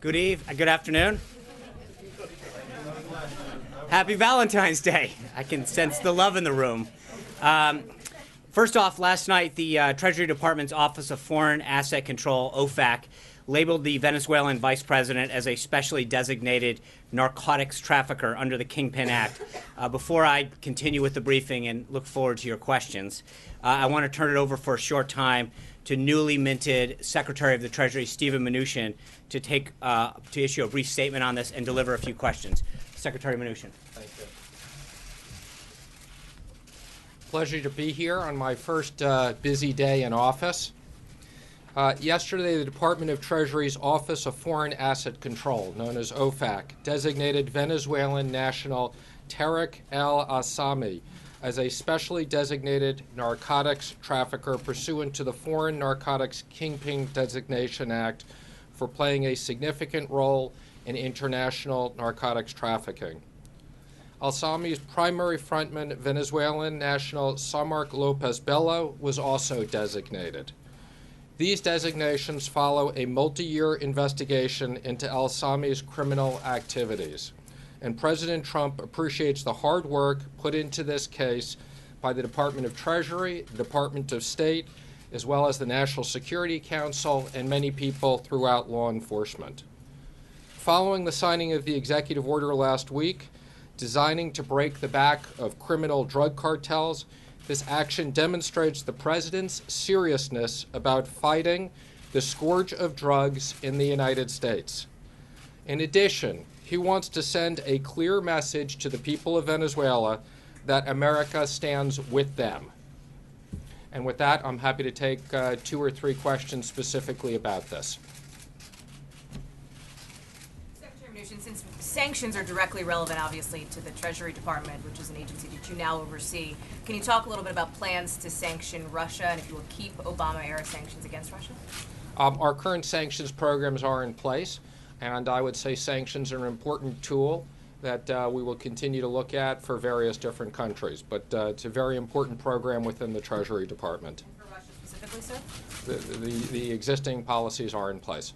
Good afternoon. Happy Valentine's Day. I can sense the love in the room. First off, last night, the Treasury Department's Office of Foreign Asset Control, OFAC, labeled the Venezuelan vice president as a specially designated narcotics trafficker under the Kingpin Act. Before I continue with the briefing and look forward to your questions, I want to turn it over for a short time to newly minted Secretary of the Treasury, Steven Mnuchin, to issue a brief statement on this and deliver a few questions. Secretary Mnuchin. Thank you. Pleasure to be here on my first busy day in office. Yesterday, the Department of Treasury's Office of Foreign Asset Control, known as OFAC, designated Venezuelan national Tarek El-Assami as a specially designated narcotics trafficker pursuant to the Foreign Narcotics Kingpin Designation Act for playing a significant role in international narcotics trafficking. Al-Sami's primary frontman, Venezuelan national Samark Lopez Bello, was also designated. These designations follow a multi-year investigation into Al-Sami's criminal activities. And President Trump appreciates the hard work put into this case by the Department of Treasury, the Department of State, as well as the National Security Council and many people throughout law enforcement. Following the signing of the executive order last week, designing to break the back of criminal drug cartels, this action demonstrates the President's seriousness about fighting the scourge of drugs in the United States. In addition, he wants to send a clear message to the people of Venezuela that America stands with them. And with that, I'm happy to take 2 or 3 questions specifically about this. Secretary Mnuchin, since sanctions are directly relevant, obviously, to the Treasury Department, which is an agency that you now oversee, can you talk a little bit about plans to sanction Russia and if you will keep Obama-era sanctions against Russia? Our current sanctions programs are in place. And I would say sanctions are an important tool that we will continue to look at for various different countries. But it's a very important program within the Treasury Department. And for Russia specifically, sir? The existing policies are in place.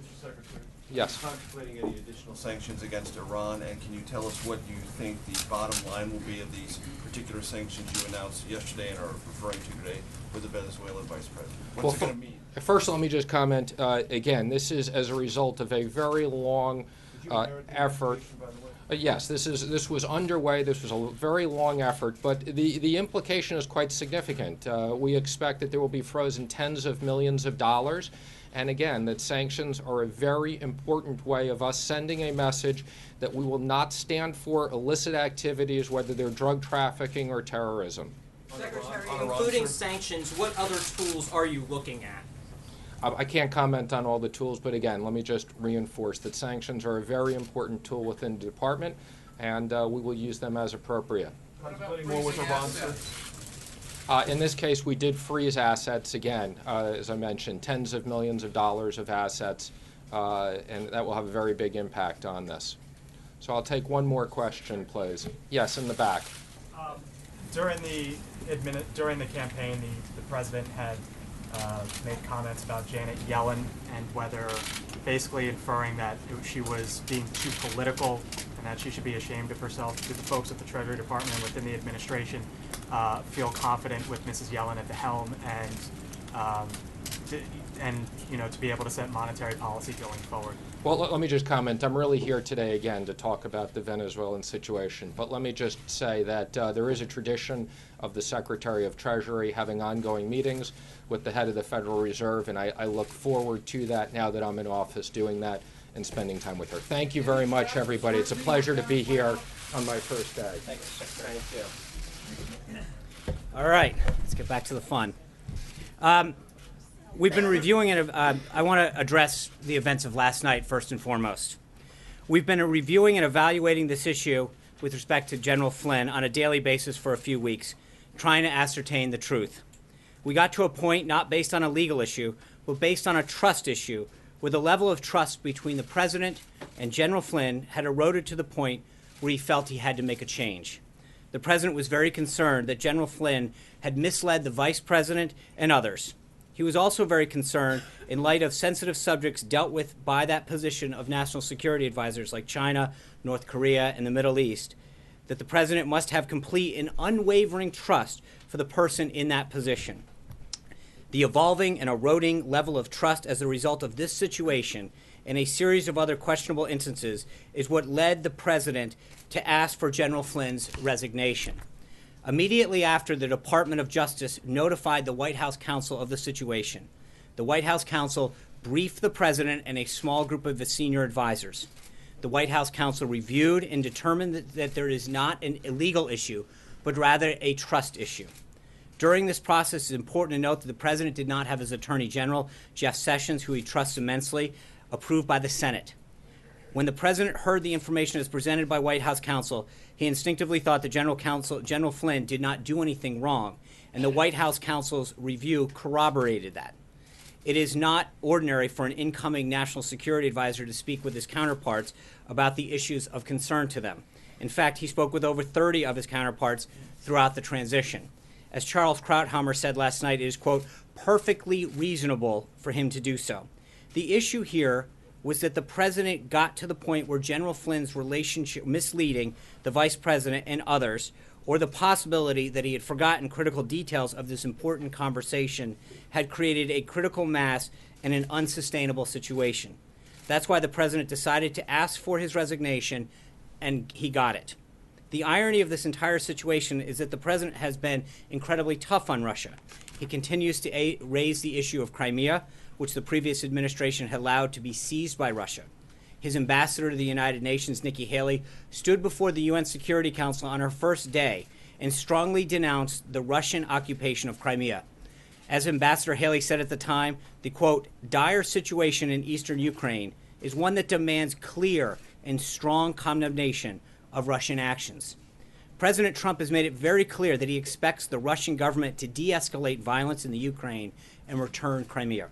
Mr. Secretary? Yes. Are you contemplating any additional sanctions against Iran? And can you tell us what you think the bottom line will be of these particular sanctions you announced yesterday and are referring to today with the Venezuelan vice president? What's it going to mean? First, let me just comment, again, this is as a result of a very long effort. By the way? Yes, this was underway. This was a very long effort, but the implication is quite significant. We expect that there will be frozen tens of millions of dollars. And again, that sanctions are a very important way of us sending a message that we will not stand for illicit activities, whether they're drug trafficking or terrorism. Secretary, including sanctions, what other tools are you looking at? I can't comment on all the tools, but again, let me just reinforce that sanctions are a very important tool within the department, and we will use them as appropriate. Contemplating more with Iran, sir? In this case, we did freeze assets again, as I mentioned, tens of millions of dollars of assets, and that will have a very big impact on this. So I'll take one more question, please. Yes, in the back. During the campaign, the president had made comments about Janet Yellen and whether basically inferring that she was being too political and that she should be ashamed of herself. Do the folks at the Treasury Department and within the administration feel confident with Mrs. Yellen at the helm and to be able to set monetary policy going forward? Well, let me just comment. I'm really here today again to talk about the Venezuelan situation. But let me just say that there is a tradition of the Secretary of Treasury having ongoing meetings with the head of the Federal Reserve, and I look forward to that now that I'm in office, doing that and spending time with her. Thank you very much, everybody. It's a pleasure to be here on my first day. Thank you. All right, let's get back to the fun. We've been reviewing it. I want to address the events of last night first and foremost. We've been reviewing and evaluating this issue with respect to General Flynn on a daily basis for a few weeks, trying to ascertain the truth. We got to a point not based on a legal issue, but based on a trust issue, where the level of trust between the president and General Flynn had eroded to the point where he felt he had to make a change. The president was very concerned that General Flynn had misled the vice president and others. He was also very concerned, in light of sensitive subjects dealt with by that position of national security advisors like China, North Korea, and the Middle East, that the president must have complete and unwavering trust for the person in that position. The evolving and eroding level of trust as a result of this situation and a series of other questionable instances is what led the president to ask for General Flynn's resignation. Immediately after the Department of Justice notified the White House counsel of the situation, the White House counsel briefed the president and a small group of his senior advisors. The White House counsel reviewed and determined that there is not an illegal issue, but rather a trust issue. During this process, it's important to note that the president did not have his Attorney General, Jeff Sessions, who he trusts immensely, approved by the Senate. When the president heard the information as presented by White House counsel, he instinctively thought that General Flynn did not do anything wrong, and the White House counsel's review corroborated that. It is not ordinary for an incoming national security advisor to speak with his counterparts about the issues of concern to them. In fact, he spoke with over 30 of his counterparts throughout the transition. As Charles Krauthammer said last night, it is, quote, perfectly reasonable for him to do so. The issue here was that the president got to the point where General Flynn's relationship misleading the vice president and others, or the possibility that he had forgotten critical details of this important conversation, had created a critical mass and an unsustainable situation. That's why the president decided to ask for his resignation, and he got it. The irony of this entire situation is that the president has been incredibly tough on Russia. He continues to raise the issue of Crimea, which the previous administration had allowed to be seized by Russia. His ambassador to the United Nations, Nikki Haley, stood before the UN Security Council on her first day and strongly denounced the Russian occupation of Crimea. As Ambassador Haley said at the time, the, quote, dire situation in eastern Ukraine is one that demands clear and strong condemnation of Russian actions. President Trump has made it very clear that he expects the Russian government to de-escalate violence in the Ukraine and return Crimea.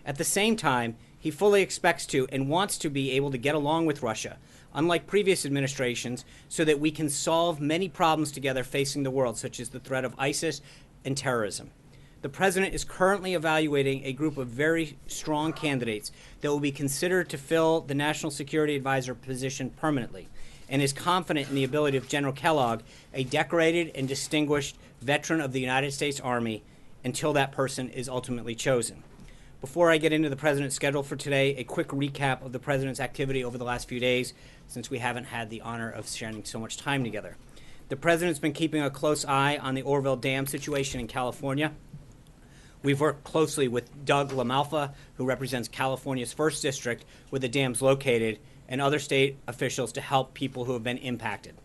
At the same time, he fully expects to and wants to be able to get along with Russia, unlike previous administrations, so that we can solve many problems together facing the world, such as the threat of ISIS and terrorism. The president is currently evaluating a group of very strong candidates that will be considered to fill the National Security Advisor position permanently, and is confident in the ability of General Kellogg, a decorated and distinguished veteran of the United States Army, until that person is ultimately chosen. Before I get into the president's schedule for today, a quick recap of the president's activity over the last few days, since we haven't had the honor of sharing so much time together. The president's been keeping a close eye on the Orville Dam situation in California. We've worked closely with Doug LaMalfa, who represents California's 1st District, where the dam's located, and other state officials to help people who have been impacted.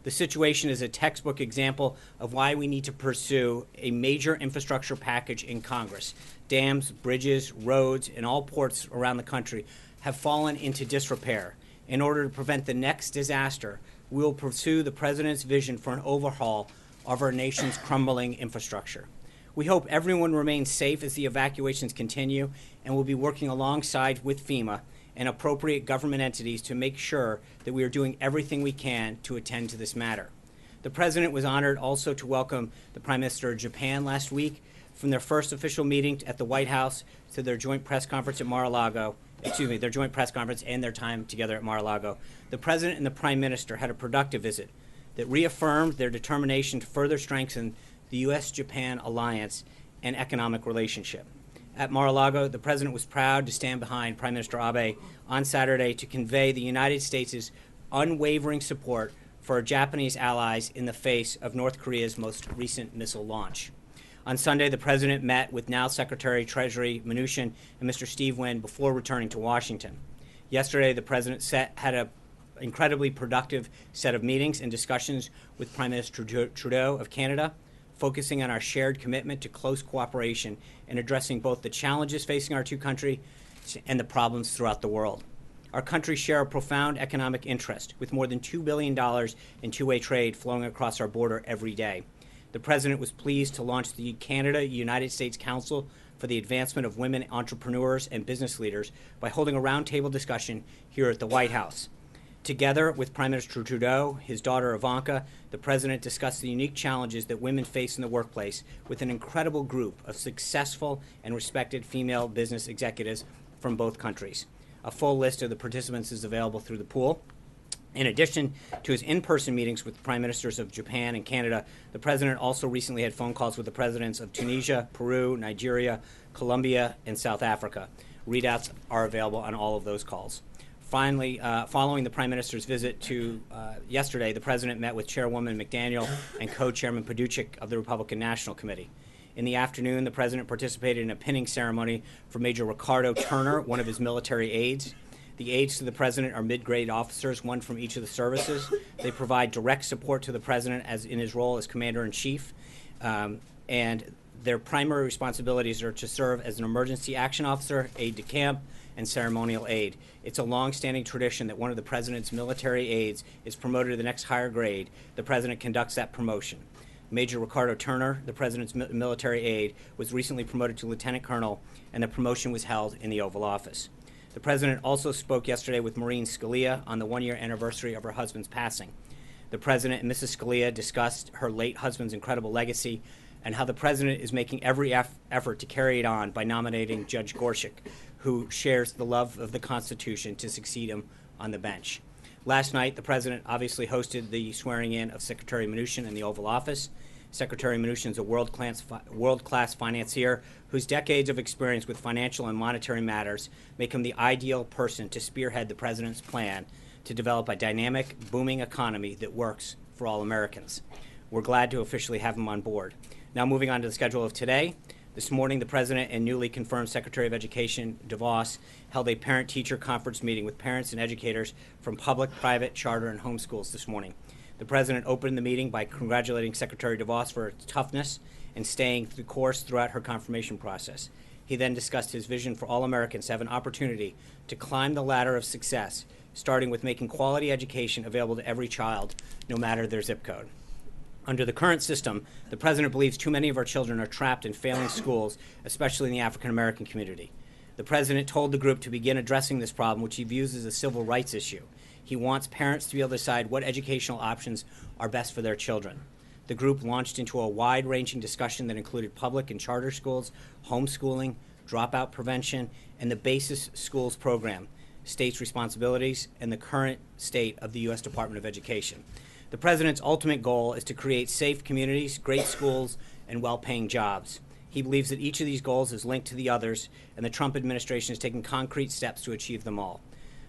The situation is a textbook example of why we need to pursue a major infrastructure package in Congress. Dams, bridges, roads, and all ports around the country have fallen into disrepair. In order to prevent the next disaster, we will pursue the president's vision for an overhaul of our nation's crumbling infrastructure. We hope everyone remains safe as the evacuations continue, and will be working alongside with FEMA and appropriate government entities to make sure that we are doing everything we can to attend to this matter. The president was honored also to welcome the Prime Minister of Japan last week from their first official meeting at the White House to their joint press conference at Mar-a-Lago, their joint press conference and their time together at Mar-a-Lago. The president and the Prime Minister had a productive visit that reaffirmed their determination to further strengthen the U.S.-Japan alliance and economic relationship. At Mar-a-Lago, the president was proud to stand behind Prime Minister Abe on Saturday to convey the United States' unwavering support for our Japanese allies in the face of North Korea's most recent missile launch. On Sunday, the president met with now Secretary Treasury Mnuchin and Mr. Steve Wynn before returning to Washington. Yesterday, the president had an incredibly productive set of meetings and discussions with Prime Minister Trudeau of Canada, focusing on our shared commitment to close cooperation in addressing both the challenges facing our two countries and the problems throughout the world. Our countries share a profound economic interest, with more than $2 billion in two-way trade flowing across our border every day. The president was pleased to launch the Canada-United States Council for the Advancement of Women Entrepreneurs and Business Leaders by holding a roundtable discussion here at the White House. Together with Prime Minister Trudeau, his daughter Ivanka, the President discussed the unique challenges that women face in the workplace with an incredible group of successful and respected female business executives from both countries. A full list of the participants is available through the pool. In addition to his in-person meetings with the Prime Ministers of Japan and Canada, the President also recently had phone calls with the Presidents of Tunisia, Peru, Nigeria, Colombia, and South Africa. Readouts are available on all of those calls. Finally, following the Prime Minister's visit to yesterday, the President met with Chairwoman McDaniel and Co-Chairman Paduchik of the Republican National Committee. In the afternoon, the President participated in a pinning ceremony for Major Ricardo Turner, one of his military aides. The aides to the President are mid-grade officers, one from each of the services. They provide direct support to the President as in his role as Commander-in-Chief, and their primary responsibilities are to serve as an emergency action officer, aide-de-camp, and ceremonial aide. It's a long-standing tradition that one of the President's military aides is promoted to the next higher grade. The President conducts that promotion. Major Ricardo Turner, the President's military aide, was recently promoted to Lieutenant Colonel, and the promotion was held in the Oval Office. The President also spoke yesterday with Maureen Scalia on the one-year anniversary of her husband's passing. The President and Mrs. Scalia discussed her late husband's incredible legacy and how the President is making every effort to carry it on by nominating Judge Gorsuch, who shares the love of the Constitution, to succeed him on the bench. Last night, the President obviously hosted the swearing-in of Secretary Mnuchin in the Oval Office. Secretary Mnuchin is a world-class financier whose decades of experience with financial and monetary matters make him the ideal person to spearhead the President's plan to develop a dynamic, booming economy that works for all Americans. We're glad to officially have him on board. Now moving on to the schedule of today. This morning, the President and newly confirmed Secretary of Education DeVos held a parent-teacher conference meeting with parents and educators from public, private, charter, and homeschools this morning. The President opened the meeting by congratulating Secretary DeVos for her toughness and staying the course throughout her confirmation process. He then discussed his vision for all Americans to have an opportunity to climb the ladder of success, starting with making quality education available to every child, no matter their zip code. Under the current system, the President believes too many of our children are trapped in failing schools, especially in the African American community. The President told the group to begin addressing this problem, which he views as a civil rights issue. He wants parents to be able to decide what educational options are best for their children. The group launched into a wide-ranging discussion that included public and charter schools, homeschooling, dropout prevention, and the Basis Schools program, states' responsibilities, and the current state of the U.S. Department of Education. The President's ultimate goal is to create safe communities, great schools, and well-paying jobs. He believes that each of these goals is linked to the others, and the Trump administration is taking concrete steps to achieve them all.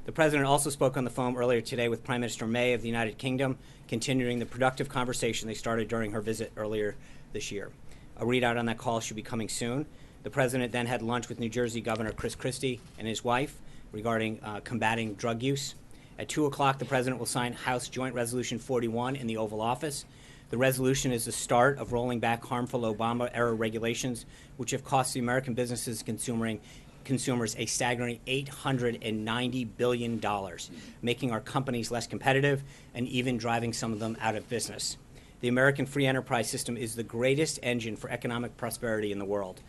The President also spoke on the phone earlier today with Prime Minister May of the United Kingdom, continuing the productive conversation they started during her visit earlier this year. A readout on that call should be coming soon. The President then had lunch with New Jersey Governor Chris Christie and his wife regarding combating drug use. At 2 o'clock, the President will sign House Joint Resolution 41 in the Oval Office. The resolution is the start of rolling back harmful Obama-era regulations, which have cost the American businesses and consumers a staggering $890 billion, making our companies less competitive and even driving some of them out of business. The American free enterprise system is the greatest engine for economic prosperity in the world.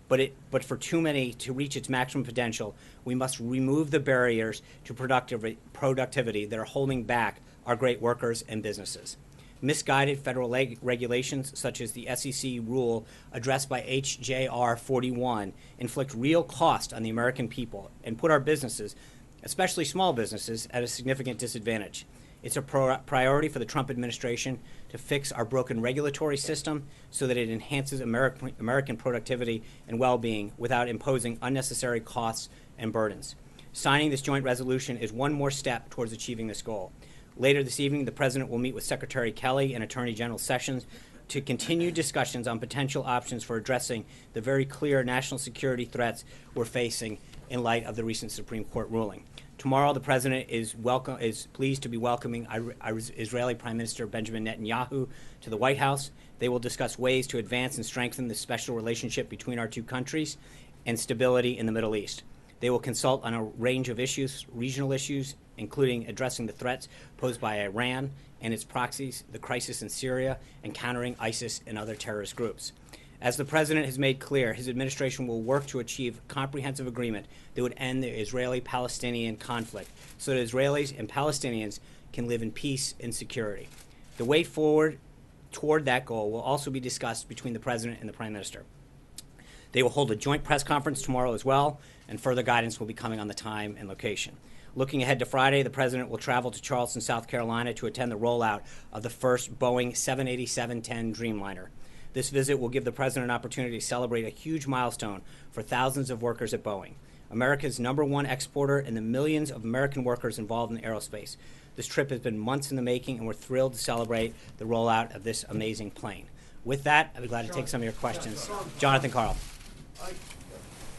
But for too many to reach its maximum potential, we must remove the barriers to productivity that are holding back our great workers and businesses. Misguided federal regulations, such as the SEC rule addressed by HJR 41, inflict real cost on the American people and put our businesses, especially small businesses, at a significant disadvantage. It's a priority for the Trump administration to fix our broken regulatory system so that it enhances American productivity and well-being without imposing unnecessary costs and burdens. Signing this joint resolution is one more step towards achieving this goal. Later this evening, the President will meet with Secretary Kelly and Attorney General Sessions to continue discussions on potential options for addressing the very clear national security threats we're facing in light of the recent Supreme Court ruling. Tomorrow, the President is pleased to be welcoming Israeli Prime Minister Benjamin Netanyahu to the White House. They will discuss ways to advance and strengthen the special relationship between our two countries and stability in the Middle East. They will consult on a range of issues, regional issues, including addressing the threats posed by Iran and its proxies, the crisis in Syria, and countering ISIS and other terrorist groups. As the president has made clear, his administration will work to achieve a comprehensive agreement that would end the Israeli-Palestinian conflict so that Israelis and Palestinians can live in peace and security. The way forward toward that goal will also be discussed between the president and the prime minister. They will hold a joint press conference tomorrow as well, and further guidance will be coming on the time and location. Looking ahead to Friday, the president will travel to Charleston, South Carolina to attend the rollout of the first Boeing 787-10 Dreamliner. This visit will give the president an opportunity to celebrate a huge milestone for thousands of workers at Boeing, America's #1 exporter and the millions of American workers involved in aerospace. This trip has been months in the making, and we're thrilled to celebrate the rollout of this amazing plane. With that, I'd be glad to take some of your questions. Jonathan Carl.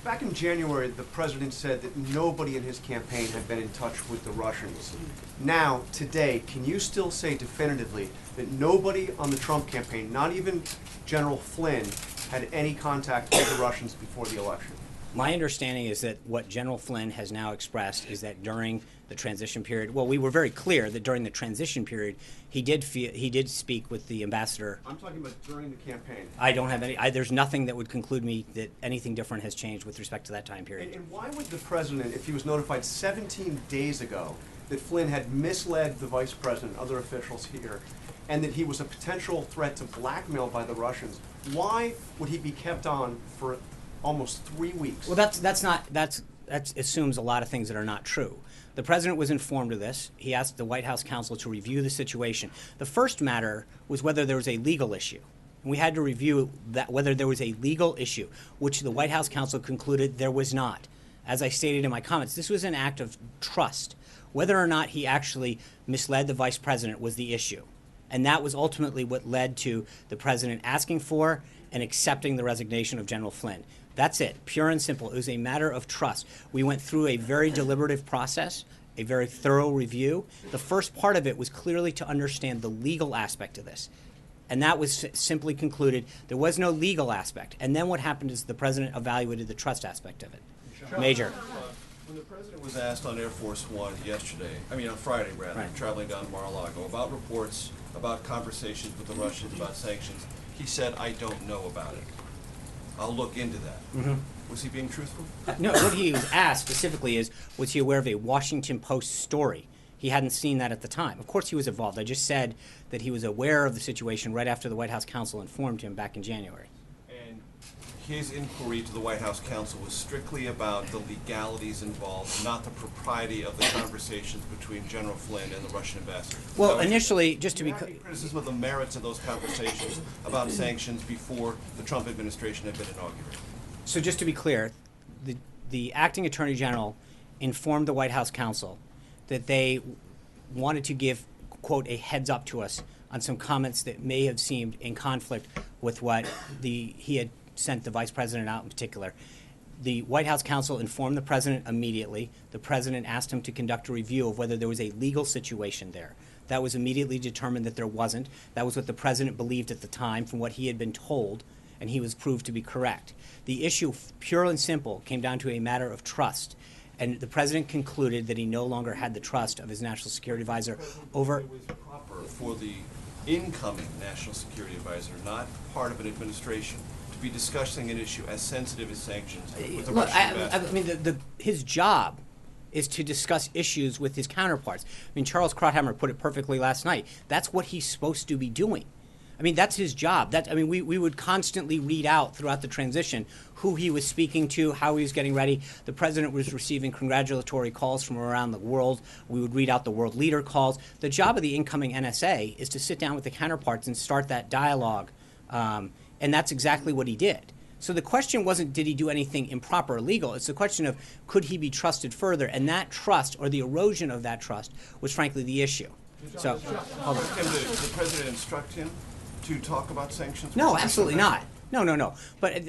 Back in January, the president said that nobody in his campaign had been in touch with the Russians. Now, today, can you still say definitively that nobody on the Trump campaign, not even General Flynn, had any contact with the Russians before the election? My understanding is that what General Flynn has now expressed is that during the transition period, well, we were very clear that during the transition period, he did speak with the ambassador. I'm talking about during the campaign. I don't have any. There's nothing that would conclude me that anything different has changed with respect to that time period. And why would the president, if he was notified 17 days ago that Flynn had misled the vice president, other officials here, and that he was a potential threat to blackmail by the Russians, why would he be kept on for almost 3 weeks? Well, that assumes a lot of things that are not true. The president was informed of this. He asked the White House counsel to review the situation. The first matter was whether there was a legal issue. And we had to review that whether there was a legal issue, which the White House counsel concluded there was not. As I stated in my comments, this was an act of trust. Whether or not he actually misled the vice president was the issue. And that was ultimately what led to the president asking for and accepting the resignation of General Flynn. That's it, pure and simple. It was a matter of trust. We went through a very deliberative process, a very thorough review. The first part of it was clearly to understand the legal aspect of this. And that was simply concluded there was no legal aspect. And then what happened is the president evaluated the trust aspect of it. Major. When the president was asked on Air Force One on Friday rather, Right. traveling down to Mar-a-Lago, about reports, about conversations with the Russians, about sanctions, he said, "I don't know about it. I'll look into that." Mm-hmm. Was he being truthful? No, what he was asked specifically is, was he aware of a Washington Post story? He hadn't seen that at the time. Of course he was involved. I just said that he was aware of the situation right after the White House counsel informed him back in January. And his inquiry to the White House counsel was strictly about the legalities involved, not the propriety of the conversations between General Flynn and the Russian ambassador. Well, So, initially, just to do be you have any criticism of the merits of those conversations about sanctions before the Trump administration had been inaugurated? So just to be clear, the acting attorney general informed the White House counsel that they wanted to give, quote, a heads up to us on some comments that may have seemed in conflict with what he had sent the vice president out in particular. The White House counsel informed the president immediately. The president asked him to conduct a review of whether there was a legal situation there. That was immediately determined that there wasn't. That was what the president believed at the time from what he had been told, and he was proved to be correct. The issue, pure and simple, came down to a matter of trust. And the president concluded that he no longer had the trust of his national security advisor over. It was proper for the incoming national security advisor, not part of an administration, to be discussing an issue as sensitive as sanctions with the Look, Russian I ambassador. mean, his job is to discuss issues with his counterparts. I mean, Charles Krauthammer put it perfectly last night. That's what he's supposed to be doing. I mean, that's his job. We would constantly read out throughout the transition who he was speaking to, how he was getting ready. The president was receiving congratulatory calls from around the world. We would read out the world leader calls. The job of the incoming NSA is to sit down with the counterparts and start that dialogue, and that's exactly what he did. So the question wasn't, did he do anything improper or illegal? It's the question of, could he be trusted further? And that trust, or the erosion of that trust, was frankly the issue. So, hold on. Can the president instruct him to talk about sanctions? No, absolutely not. No. But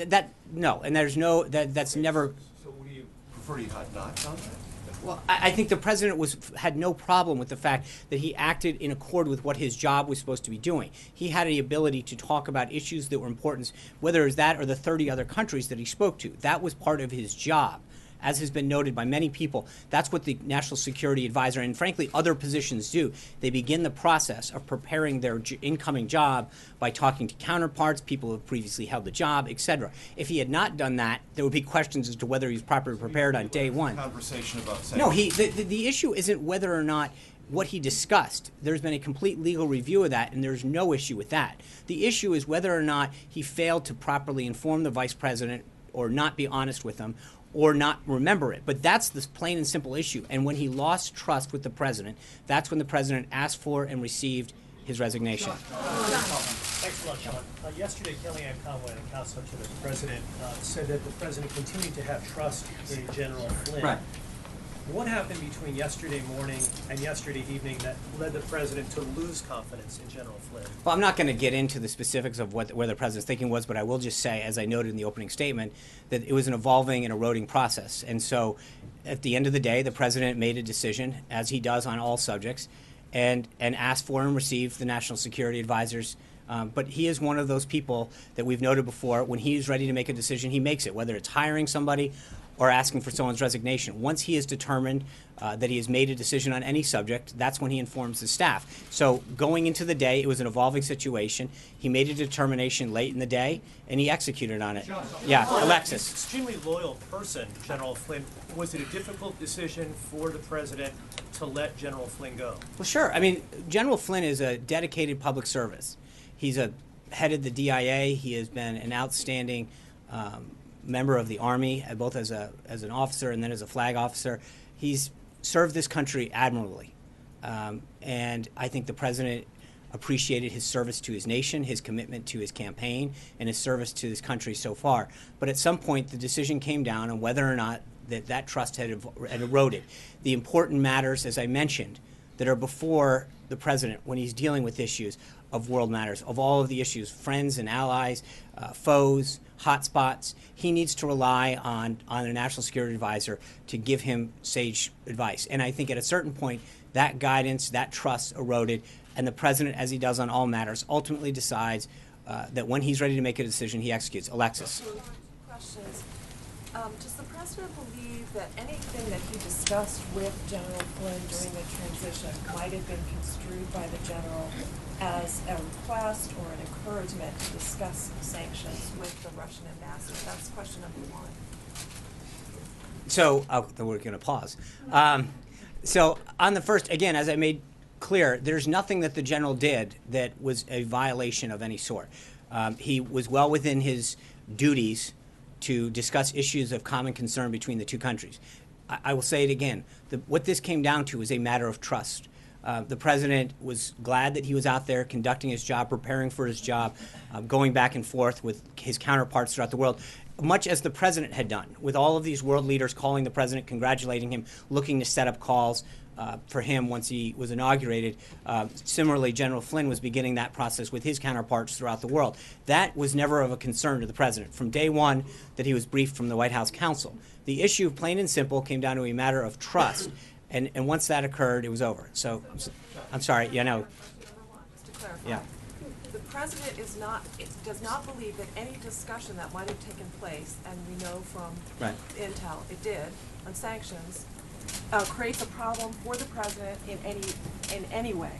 no, and there's no, that's never. So would you prefer he had not done that? Well, I think the president had no problem with the fact that he acted in accord with what his job was supposed to be doing. He had the ability to talk about issues that were important, whether it was that or the 30 other countries that he spoke to. That was part of his job as has been noted by many people, that's what the National Security Advisor and, frankly, other positions do. They begin the process of preparing their incoming job by talking to counterparts, people who have previously held the job, etc. If he had not done that, there would be questions as to whether he's properly prepared on day one. Conversation about sanctions. No, the issue isn't whether or not what he discussed. There's been a complete legal review of that, and there's no issue with that. The issue is whether or not he failed to properly inform the vice president or not be honest with him or not remember it. But that's the plain and simple issue. And when he lost trust with the president, that's when the president asked for and received his resignation. Thanks a lot, Sean. Yesterday, Kellyanne Conway, the counsel to the president, said that the president continued to have trust in General Flynn. Right. What happened between yesterday morning and yesterday evening that led the president to lose confidence in General Flynn? Well, I'm not going to get into the specifics of where the president's thinking was, but I will just say, as I noted in the opening statement, that it was an evolving and eroding process. And so at the end of the day, the president made a decision, as he does on all subjects, and asked for and received the National Security Advisor's. But he is one of those people that we've noted before. When he's ready to make a decision, he makes it, whether it's hiring somebody or asking for someone's resignation. Once he is determined that he has made a decision on any subject, that's when he informs the staff. So going into the day, it was an evolving situation. He made a determination late in the day, and he executed on it. Yeah, Alexis. Extremely loyal person, General Flynn. Was it a difficult decision for the president to let General Flynn go? Well, sure. I mean, General Flynn is a dedicated public service. He's headed the DIA. He has been an outstanding member of the Army, both as an officer and then as a flag officer. He's served this country admirably. And I think the president appreciated his service to his nation, his commitment to his campaign, and his service to this country so far. But at some point, the decision came down on whether or not that trust had eroded. The important matters, as I mentioned, that are before the president when he's dealing with issues of world matters, of all of the issues, friends and allies, foes, hotspots. He needs to rely on a national security advisor to give him sage advice. And I think at a certain point, that guidance, that trust eroded, and the president, as he does on all matters, ultimately decides that when he's ready to make a decision, he executes. Alexis. Questions. Does the president believe that anything that he discussed with General Flynn during the transition might have been construed by the general as a request or an encouragement to discuss sanctions with the Russian ambassador? That's question number one. So, then we're going to pause. So on the first, again, as I made clear, there's nothing that the general did that was a violation of any sort. He was well within his duties to discuss issues of common concern between the two countries. I will say it again. What this came down to is a matter of trust. The president was glad that he was out there conducting his job, preparing for his job, going back and forth with his counterparts throughout the world, much as the president had done, with all of these world leaders calling the president, congratulating him, looking to set up calls for him once he was inaugurated. Similarly, General Flynn was beginning that process with his counterparts throughout the world. That was never of a concern to the president from day one that he was briefed from the White House counsel. The issue, plain and simple, came down to a matter of trust. And once that occurred, it was over. So, I'm sorry. Yeah, no. Just to clarify. Yeah. The president does not believe that any discussion that might have taken place, and we know from Right. intel it did, on sanctions, creates a problem for the president in any way.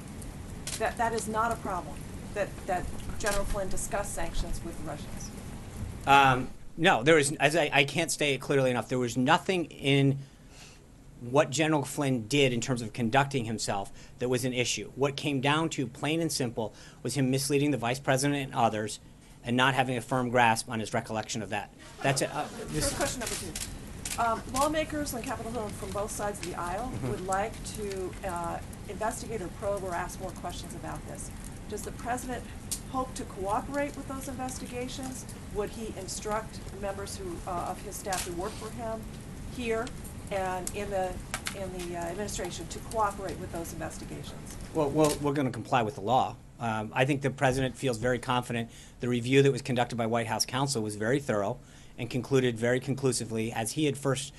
That is not a problem. That General Flynn discussed sanctions with the Russians. No, there was, as I can't state it clearly enough, there was nothing in what General Flynn did in terms of conducting himself that was an issue. What came down to, plain and simple, was him misleading the vice president and others and not having a firm grasp on his recollection of that. That's it. First question number two. Lawmakers on Capitol Hill from both sides of the aisle would like to investigate or probe or ask more questions about this. Does the president hope to cooperate with those investigations? Would he instruct members of his staff who work for him here and in the administration to cooperate with those investigations? Well, we're going to comply with the law. I think the president feels very confident. The review that was conducted by White House counsel was very thorough, and concluded very conclusively, as he had first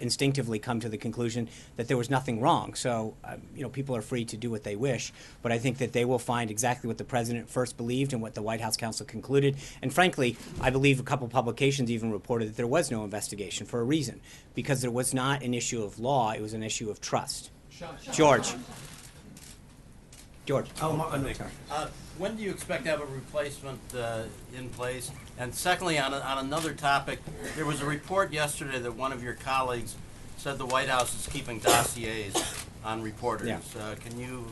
instinctively come to the conclusion that there was nothing wrong. So, people are free to do what they wish, but I think that they will find exactly what the president first believed and what the White House counsel concluded. And frankly, I believe a couple publications even reported that there was no investigation for a reason, because there was not an issue of law, it was an issue of trust. George. When do you expect to have a replacement in place? And secondly, on another topic, there was a report yesterday that one of your colleagues said the White House is keeping dossiers on reporters. Yeah. Can you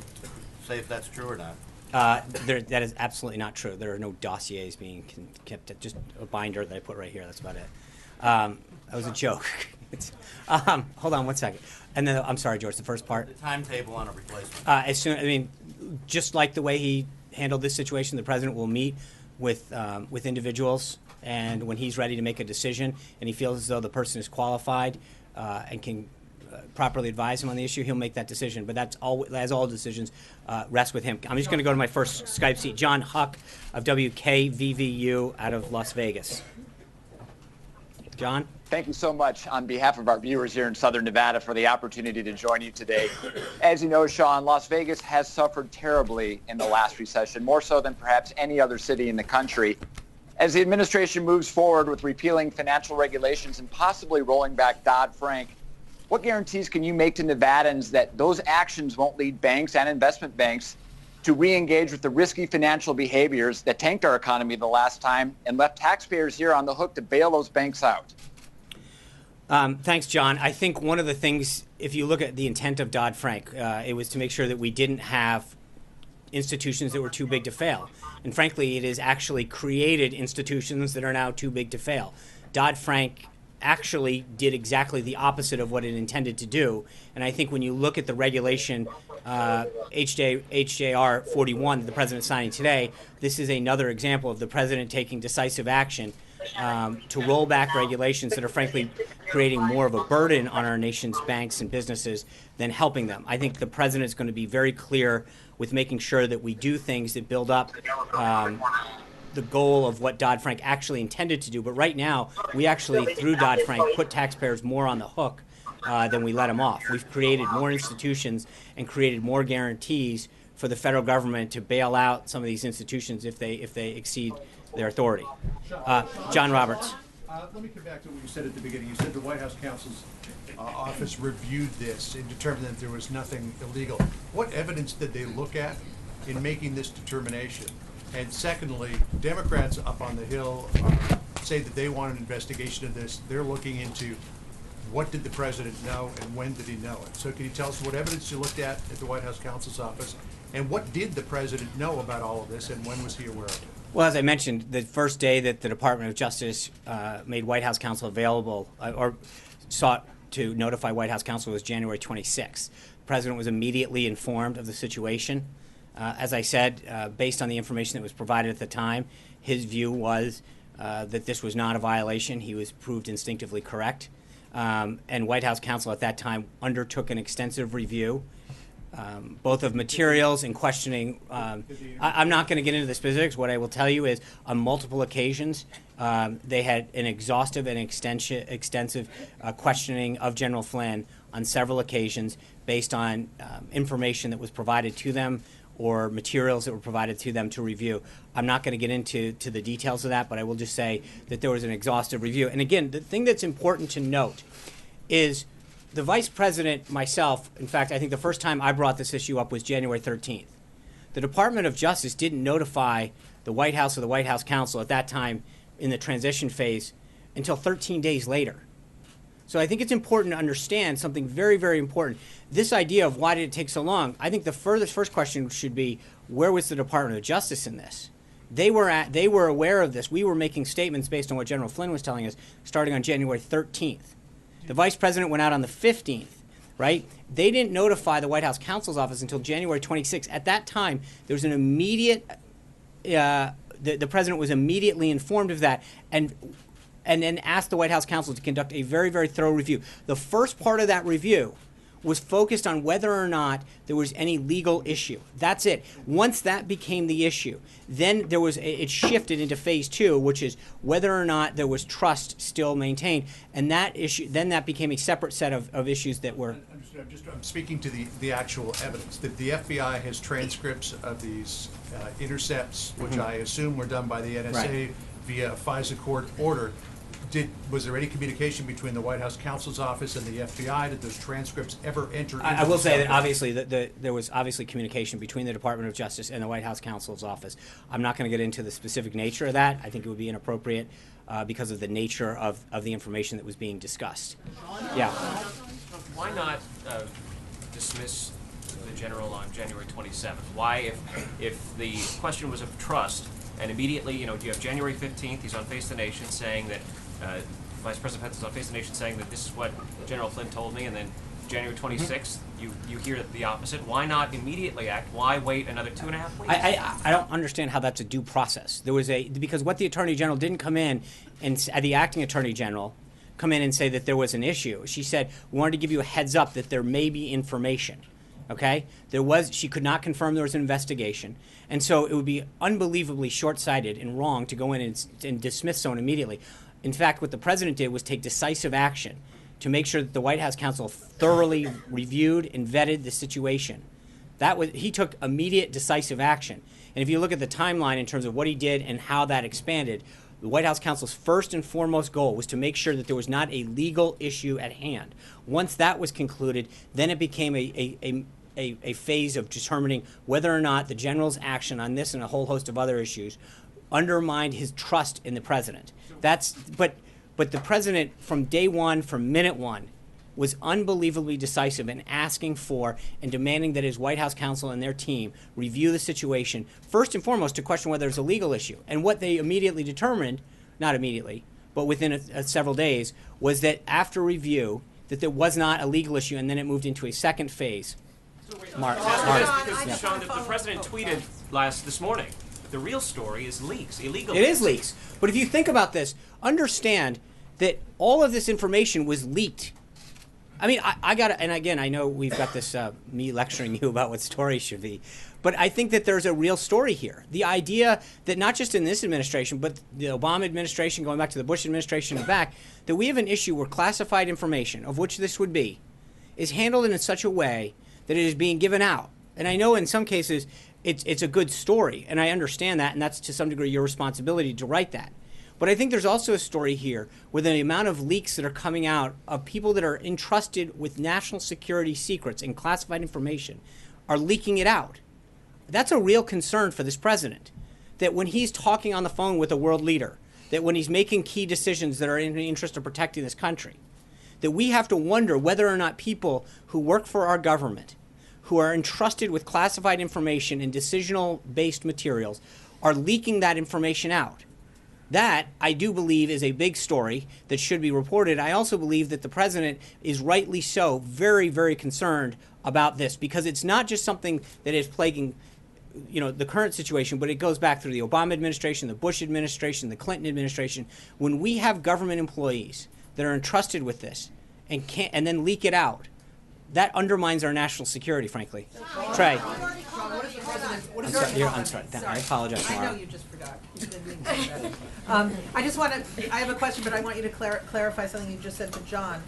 say if that's true or not? That is absolutely not true. There are no dossiers being kept. Just a binder that I put right here. That's about it. That was a joke. Hold on one second. And then, I'm sorry, George, the first part. The timetable on a replacement. Just like the way he handled this situation, the president will meet with individuals, and when he's ready to make a decision and he feels as though the person is qualified and can properly advise him on the issue, he'll make that decision. But that's all, as all decisions rest with him. I'm just going to go to my first Skype seat. John Huck of WKVVU out of Las Vegas. John? Thank you so much on behalf of our viewers here in Southern Nevada for the opportunity to join you today. As you know, Sean, Las Vegas has suffered terribly in the last recession, more so than perhaps any other city in the country. As the administration moves forward with repealing financial regulations and possibly rolling back Dodd-Frank, what guarantees can you make to Nevadans that those actions won't lead banks and investment banks to re-engage with the risky financial behaviors that tanked our economy the last time and left taxpayers here on the hook to bail those banks out? Thanks, John. I think one of the things, if you look at the intent of Dodd-Frank, it was to make sure that we didn't have institutions that were too big to fail. And frankly, it has actually created institutions that are now too big to fail. Dodd-Frank actually did exactly the opposite of what it intended to do. And I think when you look at the regulation HJR 41 that the president is signing today, this is another example of the president taking decisive action to roll back regulations that are frankly creating more of a burden on our nation's banks and businesses than helping them. I think the president is going to be very clear with making sure that we do things that build up the goal of what Dodd-Frank actually intended to do. But right now, we actually, through Dodd-Frank, put taxpayers more on the hook than we let them off. We've created more institutions and created more guarantees for the federal government to bail out some of these institutions if they exceed their authority. John Roberts. Let me come back to what you said at the beginning. You said the White House counsel's office reviewed this and determined that there was nothing illegal. What evidence did they look at in making this determination? And secondly, Democrats up on the Hill say that they want an investigation of this. They're looking into what did the president know and when did he know it. So can you tell us what evidence you looked at the White House counsel's office, and what did the president know about all of this, and when was he aware of it? Well, as I mentioned, the first day that the Department of Justice made White House counsel available or sought to notify White House counsel was January 26th. The president was immediately informed of the situation. As I said, based on the information that was provided at the time, his view was that this was not a violation. He was proved instinctively correct. And White House counsel at that time undertook an extensive review, both of materials and questioning. I'm not going to get into the specifics. What I will tell you is on multiple occasions, they had an exhaustive and extensive questioning of General Flynn on several occasions based on information that was provided to them or materials that were provided to them to review. I'm not going to get into the details of that, but I will just say that there was an exhaustive review. And again, the thing that's important to note is the vice president, myself, in fact, I think the first time I brought this issue up was January 13th. The Department of Justice didn't notify the White House or the White House counsel at that time in the transition phase until 13 days later. So I think it's important to understand something very, very important. This idea of why did it take so long, I think the first question should be, where was the Department of Justice in this? They were aware of this. We were making statements based on what General Flynn was telling us starting on January 13th. The vice president went out on the 15th, right? They didn't notify the White House counsel's office until January 26th. At that time, there was an immediate, the president was immediately informed of that and then asked the White House counsel to conduct a very, very thorough review. The first part of that review was focused on whether or not there was any legal issue. That's it. Once that became the issue, then it shifted into phase 2, which is whether or not there was trust still maintained, and that issue, then that became a separate set of issues that were. I'm speaking to the actual evidence. The FBI has transcripts of these intercepts, which I assume were done by the NSA via a FISA court order. Was there any communication between the White House counsel's office and the FBI? Did those transcripts ever enter? I will say that obviously there was obviously communication between the Department of Justice and the White House counsel's office. I'm not going to get into the specific nature of that. I think it would be inappropriate because of the nature of the information that was being discussed. Yeah. Why not dismiss the general on January 27th? Why, if the question was of trust, and immediately, you have January 15th, he's on Face the Nation saying that, Vice President Pence is on Face the Nation saying that this is what General Flynn told me, and then January 26th, you hear the opposite. Why not immediately act? Why wait another 2.5 weeks? I don't understand how that's a due process. Because what the Attorney General didn't come in, and the acting Attorney General come in and say that there was an issue. She said, we wanted to give you a heads up that there may be information. Okay? She could not confirm there was an investigation. And so it would be unbelievably short-sighted and wrong to go in and dismiss someone immediately. In fact, what the president did was take decisive action to make sure that the White House counsel thoroughly reviewed and vetted the situation. He took immediate decisive action. And if you look at the timeline in terms of what he did and how that expanded, the White House counsel's first and foremost goal was to make sure that there was not a legal issue at hand. Once that was concluded, then it became a phase of determining whether or not the general's action on this and a whole host of other issues undermined his trust in the president. But the president, from day one, from minute one, was unbelievably decisive in asking for and demanding that his White House counsel and their team review the situation, first and foremost to question whether it's a legal issue. And what they immediately determined, not immediately, but within several days, was that after review, that there was not a legal issue, and then it moved into a second phase. So wait, Mark, because Sean, the president tweeted this morning, the real story is leaks, illegal leaks. It is leaks. But if you think about this, understand that all of this information was leaked. I mean, I got to, and again, I know we've got this, me lecturing you about what stories should be, but I think that there's a real story here. The idea that not just in this administration, but the Obama administration, going back to the Bush administration and back, that we have an issue where classified information, of which this would be, is handled in such a way that it is being given out. And I know in some cases it's a good story, and I understand that, and that's to some degree your responsibility to write that. But I think there's also a story here where the amount of leaks that are coming out of people that are entrusted with national security secrets and classified information are leaking it out. That's a real concern for this president, that when he's talking on the phone with a world leader, that when he's making key decisions that are in the interest of protecting this country, that we have to wonder whether or not people who work for our government, who are entrusted with classified information and decisional-based materials, are leaking that information out. That, I do believe, is a big story that should be reported. I also believe that the president is rightly so very, very concerned about this, because it's not just something that is plaguing the current situation, but it goes back through the Obama administration, the Bush administration, the Clinton administration. When we have government employees that are entrusted with this and then leak it out, that undermines our national security, frankly. Trey. I'm sorry. I apologize, Mara. I know you just forgot. You didn't mean to say that. I have a question, but I want you to clarify something you just said to John.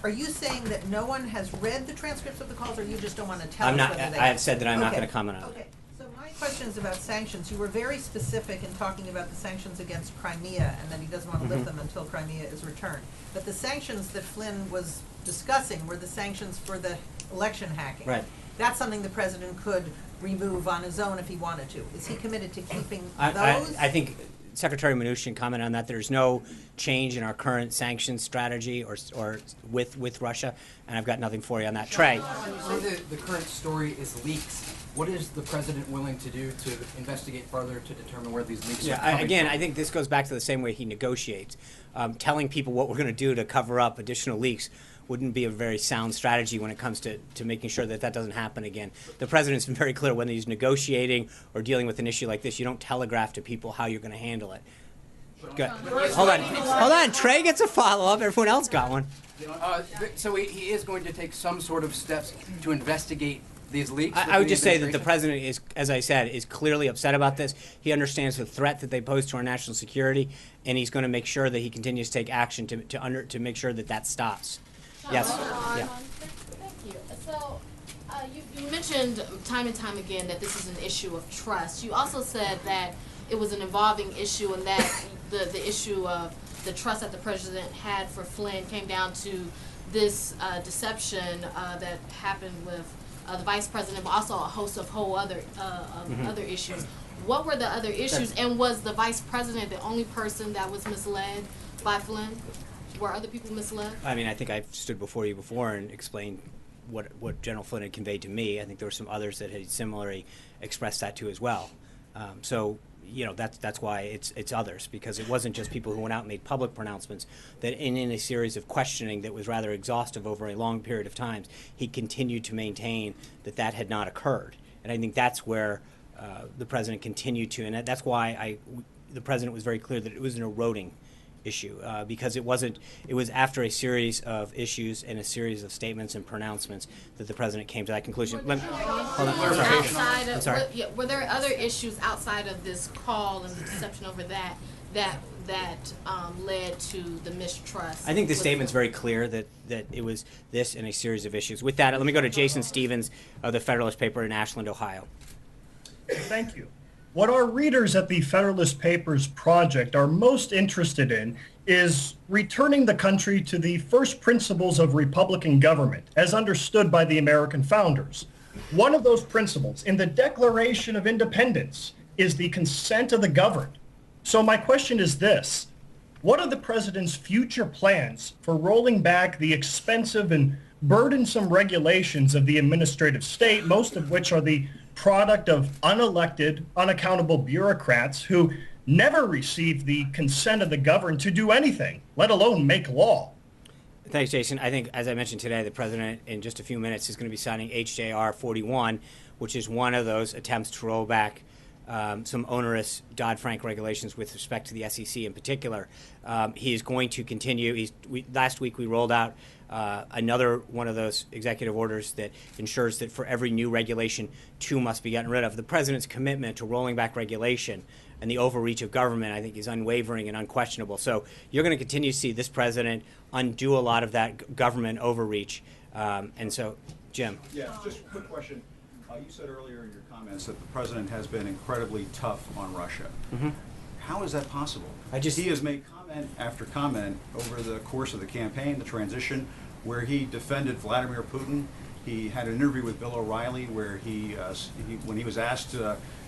Are you saying that no one has read the transcripts of the calls, or you just don't want to tell us whether they I have said that I'm not going to comment on it. Okay. So my question is about sanctions. You were very specific in talking about the sanctions against Crimea, and that he doesn't want to lift them until Crimea is returned. But the sanctions that Flynn was discussing were the sanctions for the election hacking. Right. That's something the president could remove on his own if he wanted to. Is he committed to keeping those? I think Secretary Mnuchin commented on that. There's no change in our current sanctions strategy or with Russia, and I've got nothing for you on that. Trey. You say the current story is leaks. What is the president willing to do to investigate further to determine where these leaks are coming from? I think this goes back to the same way he negotiates. Telling people what we're going to do to cover up additional leaks wouldn't be a very sound strategy when it comes to making sure that doesn't happen again. The president's been very clear when he's negotiating or dealing with an issue like this, you don't telegraph to people how you're going to handle it. Good. Hold on. Trey gets a follow-up. Everyone else got one. So he is going to take some sort of steps to investigate these leaks? I would just say that the president is, as I said, is clearly upset about this. He understands the threat that they pose to our national security, and he's going to make sure that he continues to take action to make sure that that stops. Yes. Yeah. Thank you. So you mentioned time and time again that this is an issue of trust. You also said that it was an evolving issue, and that the issue of the trust that the president had for Flynn came down to this deception that happened with the vice president, but also a host of other issues. What were the other issues, and was the vice president the only person that was misled by Flynn? Were other people misled? I mean, I think I've stood before you before and explained what General Flynn had conveyed to me. I think there were some others that had similarly expressed that to as well. So, you know, that's why it's others, because it wasn't just people who went out and made public pronouncements. That in a series of questioning that was rather exhaustive over a long period of time, he continued to maintain that had not occurred. And I think that's where the president continued to, and that's why the president was very clear that it was an eroding issue, because it was after a series of issues and a series of statements and pronouncements that the president came to that conclusion. Were there other issues outside of this call and the deception over that led to the mistrust? I think the statement's very clear that it was this and a series of issues. With that, let me go to Jason Stevens of the Federalist paper in Ashland, Ohio. Thank you. What our readers at the Federalist Papers Project are most interested in is returning the country to the first principles of Republican government, as understood by the American founders. One of those principles in the Declaration of Independence is the consent of the governed. So my question is this: what are the president's future plans for rolling back the expensive and burdensome regulations of the administrative state, most of which are the product of unelected, unaccountable bureaucrats who never received the consent of the governed to do anything, let alone make law? Thanks, Jason. I think, as I mentioned today, the president in just a few minutes is going to be signing HJR 41, which is one of those attempts to roll back some onerous Dodd-Frank regulations with respect to the SEC in particular. He is going to continue. Last week we rolled out another one of those executive orders that ensures that for every new regulation, 2 must be gotten rid of. The president's commitment to rolling back regulation and the overreach of government, I think, is unwavering and unquestionable. So you're going to continue to see this president undo a lot of that government overreach. And so, Jim. Yeah, just a quick question. You said earlier in your comments that the president has been incredibly tough on Russia. Mm-hmm. How is that possible? He has made comment after comment over the course of the campaign, the transition, where he defended Vladimir Putin. He had an interview with Bill O'Reilly where when he was asked,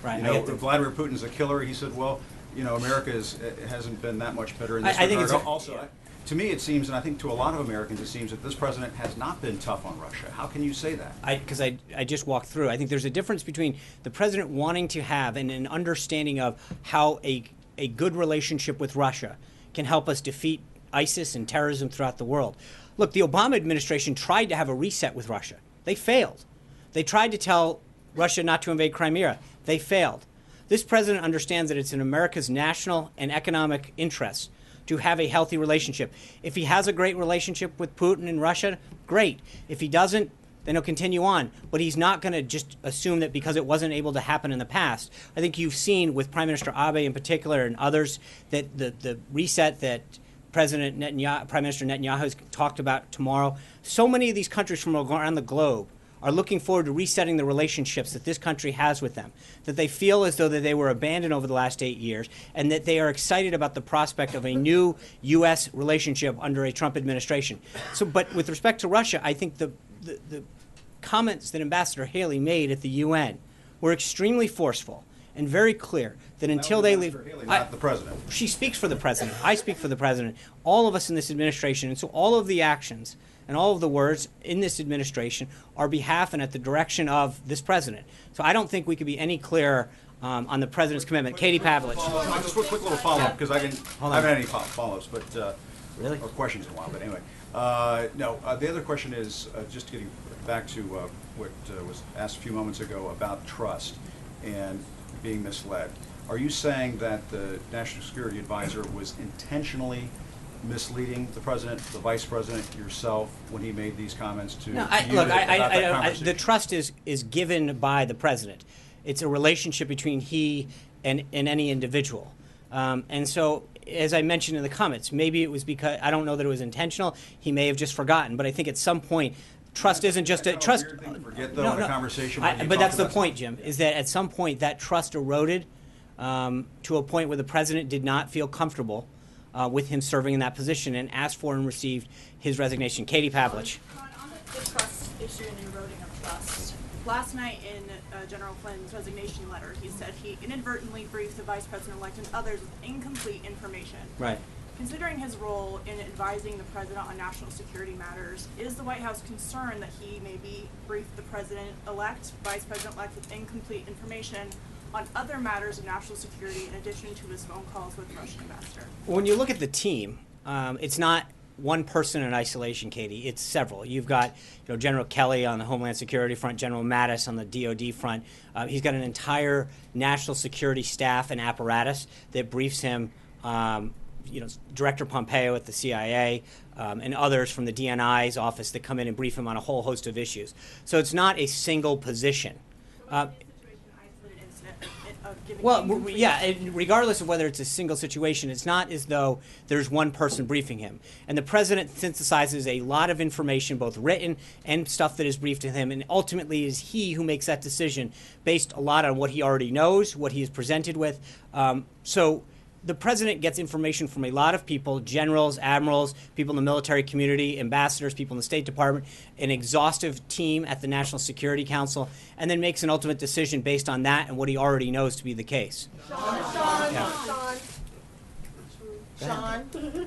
Vladimir Putin's a killer, he said, well, you know, America hasn't been that much better in this regard. To me, it seems, and I think to a lot of Americans, it seems that this president has not been tough on Russia. How can you say that? Because I just walked through. I think there's a difference between the president wanting to have an understanding of how a good relationship with Russia can help us defeat ISIS and terrorism throughout the world. Look, the Obama administration tried to have a reset with Russia. They failed. They tried to tell Russia not to invade Crimea. They failed. This president understands that it's in America's national and economic interests to have a healthy relationship. If he has a great relationship with Putin and Russia, great. If he doesn't, then he'll continue on. But he's not going to just assume that because it wasn't able to happen in the past. I think you've seen with Prime Minister Abe in particular and others that the reset that Prime Minister Netanyahu has talked about tomorrow, so many of these countries from around the globe are looking forward to resetting the relationships that this country has with them, that they feel as though that they were abandoned over the last 8 years, and that they are excited about the prospect of a new U.S. relationship under a Trump administration. So, but with respect to Russia, I think the comments that Ambassador Haley made at the UN were extremely forceful and very clear that until they leave... Haley, not the president. She speaks for the president. I speak for the president. All of us in this administration, and so all of the actions and all of the words in this administration are behalf and at the direction of this president. So I don't think we could be any clearer on the president's commitment. Katie Pavlich. Just a quick little follow-up, because I haven't had any follow-ups, but really? Or questions in a while. But anyway, the other question is just getting back to what was asked a few moments ago about trust and being misled. Are you saying that the National Security Advisor was intentionally misleading the President, the Vice President, yourself, when he made these comments to you look, about that conversation? the trust is given by the President. It's a relationship between he and any individual. And so, as I mentioned in the comments, maybe it was because, I don't know that it was intentional. He may have just forgotten. But I think at some point, trust isn't just a trust. Weird thing to forget, though, in a conversation when you but talk that's the about point, Jim, is that at some point that trust eroded to a point where the President did not feel comfortable with him serving in that position and asked for and received his resignation. Katie Pavlich. On the trust issue and eroding of trust, last night in General Flynn's resignation letter, he said he inadvertently briefed the Vice President-elect and others with incomplete information. Right. Considering his role in advising the President on national security matters, is the White House concerned that he maybe briefed the President-elect, Vice President-elect with incomplete information on other matters of national security in addition to his phone calls with the Russian ambassador? When you look at the team, it's not one person in isolation, Katie. It's several. You've got General Kelly on the Homeland Security front, General Mattis on the DoD front. He's got an entire national security staff and apparatus that briefs him. Director Pompeo at the CIA and others from the DNI's office that come in and brief him on a whole host of issues. So it's not a single position. Regardless of whether it's a single situation, it's not as though there's one person briefing him. And the President synthesizes a lot of information, both written and stuff that is briefed to him, and ultimately is he who makes that decision based a lot on what he already knows, what he is presented with. So the President gets information from a lot of people, generals, admirals, people in the military community, ambassadors, people in the State Department, an exhaustive team at the National Security Council, and then makes an ultimate decision based on that and what he already knows to be the case. Sean. All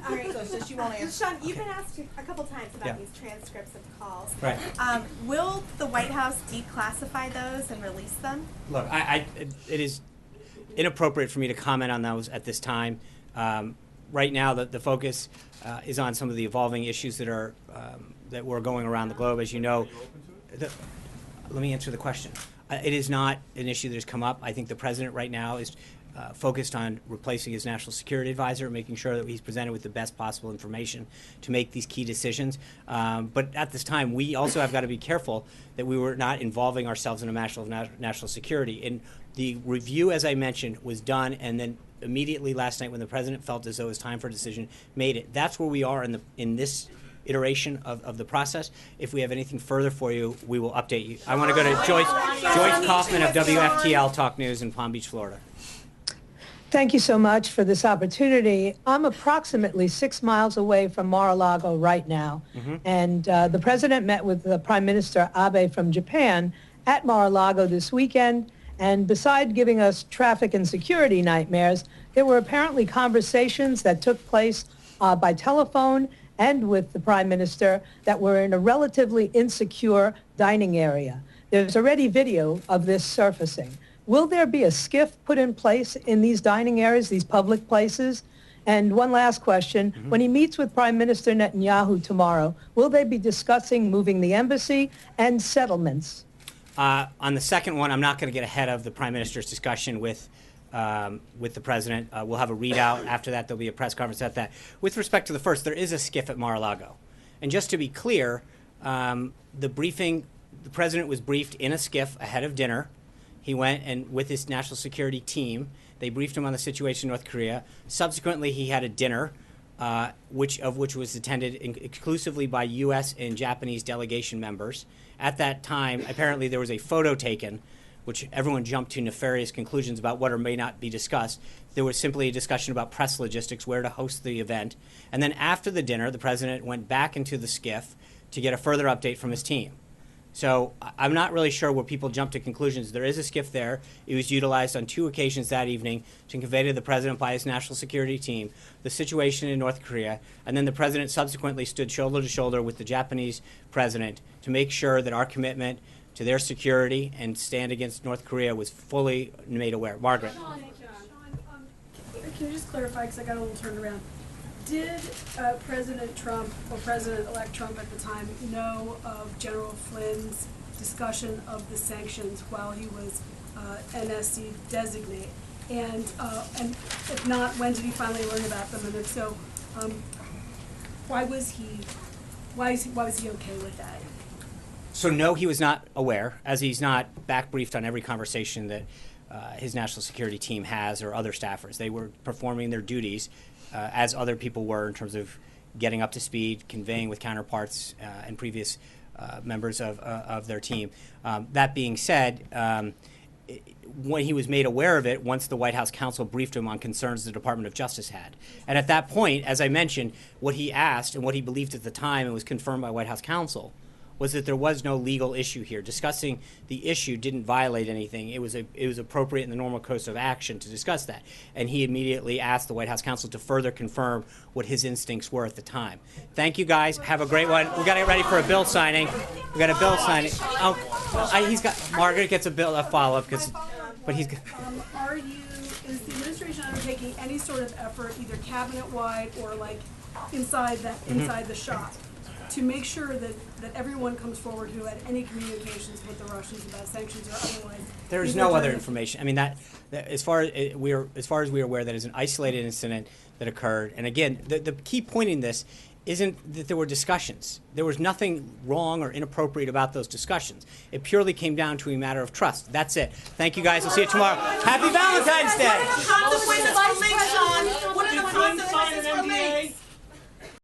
right, so since you won't answer. Sean, you've been asked a couple times about these transcripts of calls. Right. Will the White House declassify those and release them? Look, it is inappropriate for me to comment on those at this time. Right now, the focus is on some of the evolving issues that are that were going around the globe. As you know, let me answer the question. It is not an issue that has come up. I think the President right now is focused on replacing his national security advisor, making sure that he's presented with the best possible information to make these key decisions. But at this time, we also have got to be careful that we were not involving ourselves in a matter of national security. And the review, as I mentioned, was done, and then immediately last night when the President felt as though it was time for a decision, made it. That's where we are in this iteration of the process. If we have anything further for you, we will update you. I want to go to Joyce Kaufman of WFTL Talk News in Palm Beach, Florida. Thank you so much for this opportunity. I'm approximately 6 miles away from Mar-a-Lago right now, and the President met with the Prime Minister Abe from Japan at Mar-a-Lago this weekend. And beside giving us traffic and security nightmares, there were apparently conversations that took place by telephone and with the Prime Minister that were in a relatively insecure dining area. There's already video of this surfacing. Will there be a skiff put in place in these dining areas, these public places? And one last question. When he meets with Prime Minister Netanyahu tomorrow, will they be discussing moving the embassy and settlements? On the second one, I'm not going to get ahead of the Prime Minister's discussion with the President. We'll have a readout. After that, there'll be a press conference at that. With respect to the first, there is a skiff at Mar-a-Lago. And just to be clear, the President was briefed in a skiff ahead of dinner. He went and with his national security team, they briefed him on the situation in North Korea. Subsequently, he had a dinner, which was attended exclusively by U.S. and Japanese delegation members. At that time, apparently there was a photo taken, which everyone jumped to nefarious conclusions about what or may not be discussed. There was simply a discussion about press logistics, where to host the event. And then after the dinner, the President went back into the skiff to get a further update from his team. So I'm not really sure where people jump to conclusions. There is a skiff there. It was utilized on 2 occasions that evening to convey to the President by his national security team the situation in North Korea. And then the President subsequently stood shoulder to shoulder with the Japanese President to make sure that our commitment to their security and stand against North Korea was fully made aware. Margaret. Sean, can you just clarify, because I got a little turned around. Did President Trump, or President-elect Trump at the time, know of General Flynn's discussion of the sanctions while he was NSC designate? And if not, when did he finally learn about them? And if so, why was he okay with that? So no, he was not aware, as he's not back briefed on every conversation that his national security team has or other staffers. They were performing their duties as other people were in terms of getting up to speed, conveying with counterparts and previous members of their team. That being said, when he was made aware of it, once the White House counsel briefed him on concerns the Department of Justice had. And at that point, as I mentioned, what he asked and what he believed at the time and was confirmed by White House counsel was that there was no legal issue here. Discussing the issue didn't violate anything. It was appropriate in the normal course of action to discuss that. And he immediately asked the White House counsel to further confirm what his instincts were at the time. Thank you, guys. Have a great one. We got to get ready for a bill signing. We got a bill signing. Margaret gets a follow-up but he's. Is the administration undertaking any sort of effort, either cabinet-wide or like inside the shop, to make sure that everyone comes forward who had any communications with the Russians about sanctions or otherwise? There is no other information. I mean, that as far as we are aware, that is an isolated incident that occurred. And again, the key point in this isn't that there were discussions. There was nothing wrong or inappropriate about those discussions. It purely came down to a matter of trust. That's it. Thank you, guys. We'll see you tomorrow. Happy Valentine's Day. What are the consequences for me, Sean? What are the consequences for me?